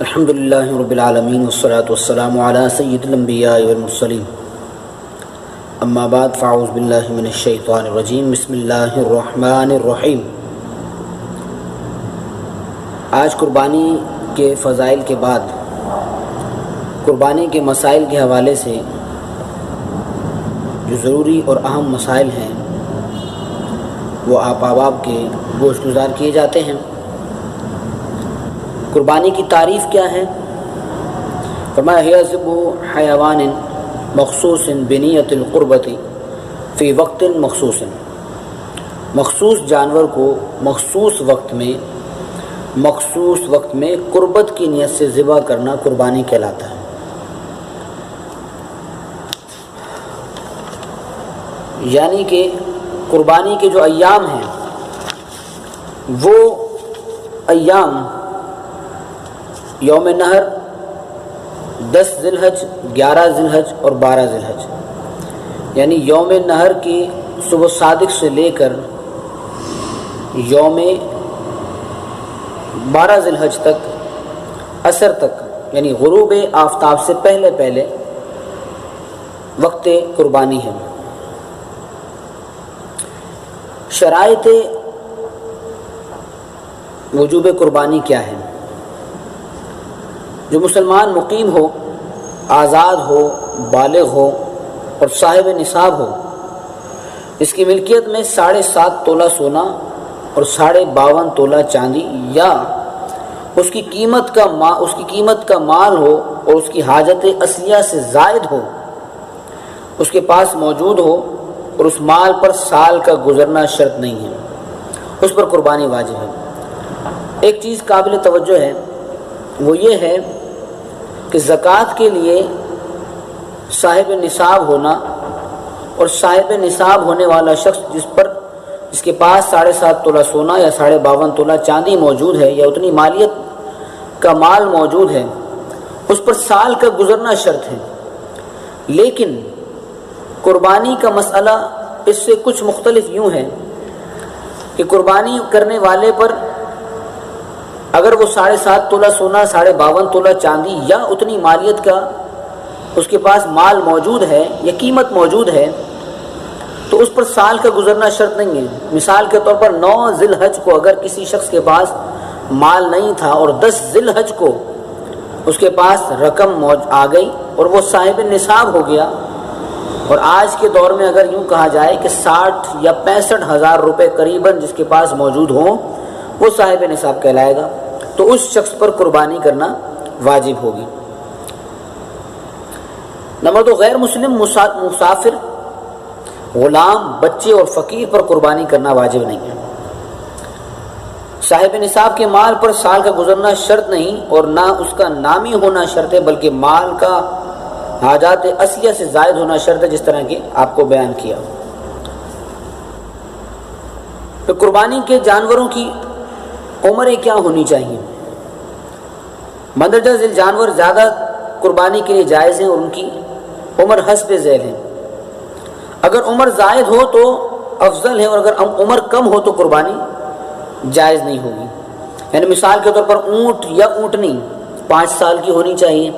الحمد للہ رب العالمین والصلاة والسلام علی سید الانبیاء والمرسلین اما بعد فاعوذ باللہ من الشیطان الرجیم بسم اللہ الرحمن الرحیم۔ آج قربانی کے فضائل کے بعد قربانی کے مسائل کے حوالے سے جو ضروری اور اہم مسائل ہیں وہ آپ احباب کے گوش گزار کیے جاتے ہیں۔ قربانی کی تعریف کیا ہے؟ فرمایا ہے ذبح حیوان مخصوص بنیت القربت فی وقت مخصوص، مخصوص جانور کو مخصوص وقت میں قربت کی نیت سے ذبح کرنا قربانی کہلاتا ہے۔ یعنی کہ قربانی کے جو ایام ہیں وہ ایام یوم نحر، 10 ذی الحج، 11 ذی الحج اور 12 ذی الحج، یعنی یوم نحر کی صبح صادق سے لے کر یوم 12 ذی الحج تک عصر تک، یعنی غروب آفتاب سے پہلے وقت قربانی ہے۔ شرائط وجوب قربانی کیا ہے؟ جو مسلمان مقیم ہو، آزاد ہو، بالغ ہو اور صاحب نصاب ہو، اس کی ملکیت میں 7.5 تولہ سونا اور 52.5 تولہ چاندی یا اس کی قیمت کا مال ہو اور اس کی حاجت اصلیہ سے زائد ہو، اس کے پاس موجود ہو اور اس مال پر سال کا گزرنا شرط نہیں ہے، اس پر قربانی واجب ہے۔ ایک چیز قابل توجہ ہے، وہ یہ ہے کہ زکوٰۃ کے لیے صاحب نصاب ہونا اور صاحب نصاب ہونے والا شخص جس کے پاس 7.5 تولہ سونا یا 52.5 تولہ چاندی موجود ہے یا اتنی مالیت کا مال موجود ہے، اس پر سال کا گزرنا شرط ہے۔ لیکن قربانی کا مسئلہ اس سے کچھ مختلف یوں ہے کہ قربانی کرنے والے پر اگر وہ 7.5 تولہ سونا، 52.5 تولہ چاندی یا اتنی مالیت کا اس کے پاس مال موجود ہے یا قیمت موجود ہے تو اس پر سال کا گزرنا شرط نہیں ہے۔ مثال کے طور پر 9 ذی الحج کو اگر کسی شخص کے پاس مال نہیں تھا اور 10 ذی الحج کو اس کے پاس رقم آ گئی اور وہ صاحب نصاب ہو گیا، اور آج کے دور میں اگر یوں کہا جائے کہ 60 یا 65 ہزار روپے قریباً جس کے پاس موجود ہوں وہ صاحب نصاب کہلائے گا، تو اس شخص پر قربانی کرنا واجب ہوگی۔ نمبر 2، غیر مسلم مسافر، غلام، بچے اور فقیر پر قربانی کرنا واجب نہیں ہے۔ صاحب نصاب کے مال پر سال کا گزرنا شرط نہیں اور نہ اس کا نامی ہونا شرط ہے، بلکہ مال کا حاجات اصلیہ سے زائد ہونا شرط ہے، جس طرح کہ آپ کو بیان کیا۔ تو قربانی کے جانوروں کی عمریں کیا ہونی چاہیے؟ مندرجہ ذیل جانور زیادہ قربانی کے لیے جائز ہیں اور ان کی عمر حسب ذیل ہے۔ اگر عمر زائد ہو تو افضل ہے، اور اگر عمر کم ہو تو قربانی جائز نہیں ہوگی۔ یعنی مثال کے طور پر اونٹ یا اونٹنی 5 سال کی ہونی چاہیے،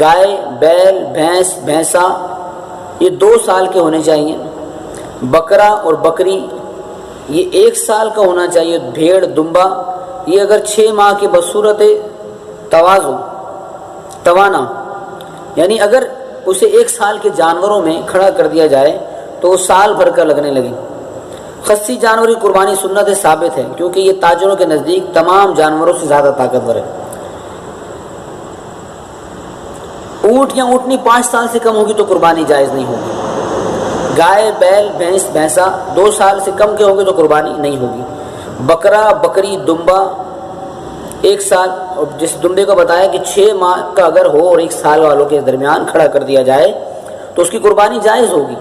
گائے، بیل، بھینسا یہ 2 سال کے ہونے چاہیے، بکرا اور بکری یہ 1 سال کا ہونا چاہیے، بھیڑ، دمبا یہ اگر 6 ماہ کے بصورت توانا، یعنی اگر اسے 1 سال کے جانوروں میں کھڑا کر دیا جائے تو وہ سال بھر کا لگنے لگے۔ خصی جانور کی قربانی سنت ثابت ہے، کیونکہ یہ تاجروں کے نزدیک تمام جانوروں سے زیادہ طاقتور ہے۔ اونٹ یا اونٹنی 5 سال سے کم ہوگی تو قربانی جائز نہیں ہوگی۔ گائے، بیل، بھینسا 2 سال سے کم کے ہوگے تو قربانی نہیں ہوگی۔ بکرا، بکری، دمبا 1 سال، اور جس دمبے کو بتایا کہ 6 ماہ کا اگر ہو اور 1 سال والوں کے درمیان کھڑا کر دیا جائے تو اس کی قربانی جائز ہوگی۔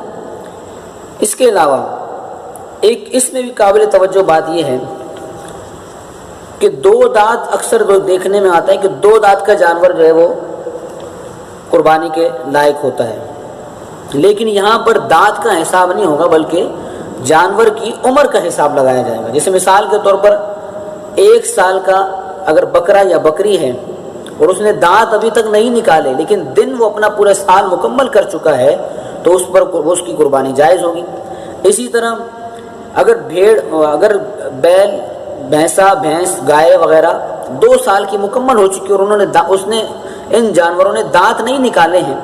اس کے علاوہ اس میں بھی قابل توجہ بات یہ ہے کہ 2 دانت اکثر دیکھنے میں آتا ہے کہ 2 دانت کا جانور جو ہے وہ قربانی کے لائق ہوتا ہے، لیکن یہاں پر دانت کا حساب نہیں ہوگا بلکہ جانور کی عمر کا حساب لگایا جائے گا۔ جیسے مثال کے طور پر 1 سال کا اگر بکرا یا بکری ہے اور اس نے دانت ابھی تک نہیں نکالے لیکن دن وہ اپنا پورا سال مکمل کر چکا ہے تو اس کی قربانی جائز ہوگی۔ اسی طرح اگر بیل، بھینسا، بھینس، گائے وغیرہ 2 سال کی مکمل ہو چکی اور ان جانوروں نے دانت نہیں نکالے ہیں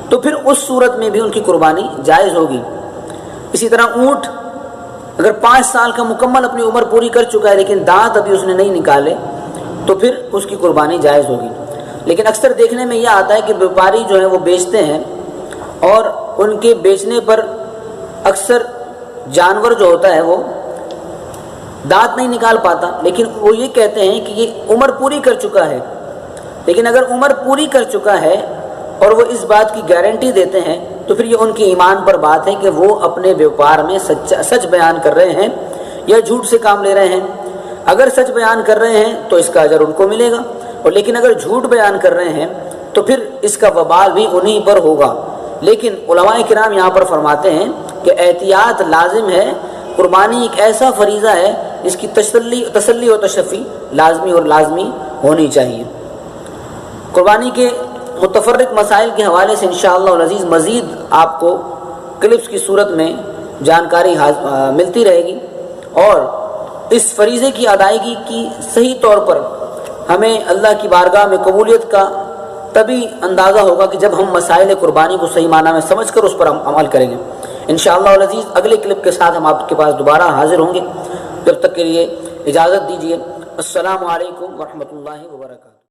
تو پھر اس صورت میں بھی ان کی قربانی جائز ہوگی۔ اسی طرح اونٹ اگر 5 سال کا مکمل اپنی عمر پوری کر چکا ہے لیکن دانت ابھی اس نے نہیں نکالے تو پھر اس کی قربانی جائز ہوگی۔ لیکن اکثر دیکھنے میں یہ آتا ہے کہ بیپاری جو ہیں وہ بیچتے ہیں اور ان کے بیچنے پر اکثر جانور جو ہوتا ہے وہ دانت نہیں نکال پاتا، لیکن وہ یہ کہتے ہیں کہ یہ عمر پوری کر چکا ہے۔ لیکن اگر عمر پوری کر چکا ہے اور وہ اس بات کی گارنٹی دیتے ہیں تو پھر یہ ان کی ایمان پر بات ہے کہ وہ اپنے بیوپار میں سچ بیان کر رہے ہیں یا جھوٹ سے کام لے رہے ہیں۔ اگر سچ بیان کر رہے ہیں تو اس کا اجر ان کو ملے گا، اور لیکن اگر جھوٹ بیان کر رہے ہیں تو پھر اس کا وبال بھی انہی پر ہوگا۔ لیکن علماء کرام یہاں پر فرماتے ہیں کہ احتیاط لازم ہے، قربانی ایک ایسا فریضہ ہے جس کی تسلی و تشفی لازمی ہونی چاہیے۔ قربانی کے متفرق مسائل کے حوالے سے انشاءاللہ العزیز مزید آپ کو کلپس کی صورت میں جانکاری ملتی رہے گی، اور اس فریضے کی ادائیگی کی صحیح طور پر ہمیں اللہ کی بارگاہ میں قبولیت کا تبھی اندازہ ہوگا کہ جب ہم مسائل قربانی کو صحیح معنی میں سمجھ کر اس پر ہم عمل کریں گے۔ انشاءاللہ العزیز اگلے کلپ کے ساتھ ہم آپ کے پاس دوبارہ حاضر ہوں گے، جب تک کے لیے اجازت دیجیے۔ السلام علیکم ورحمۃ اللہ وبرکاتہ۔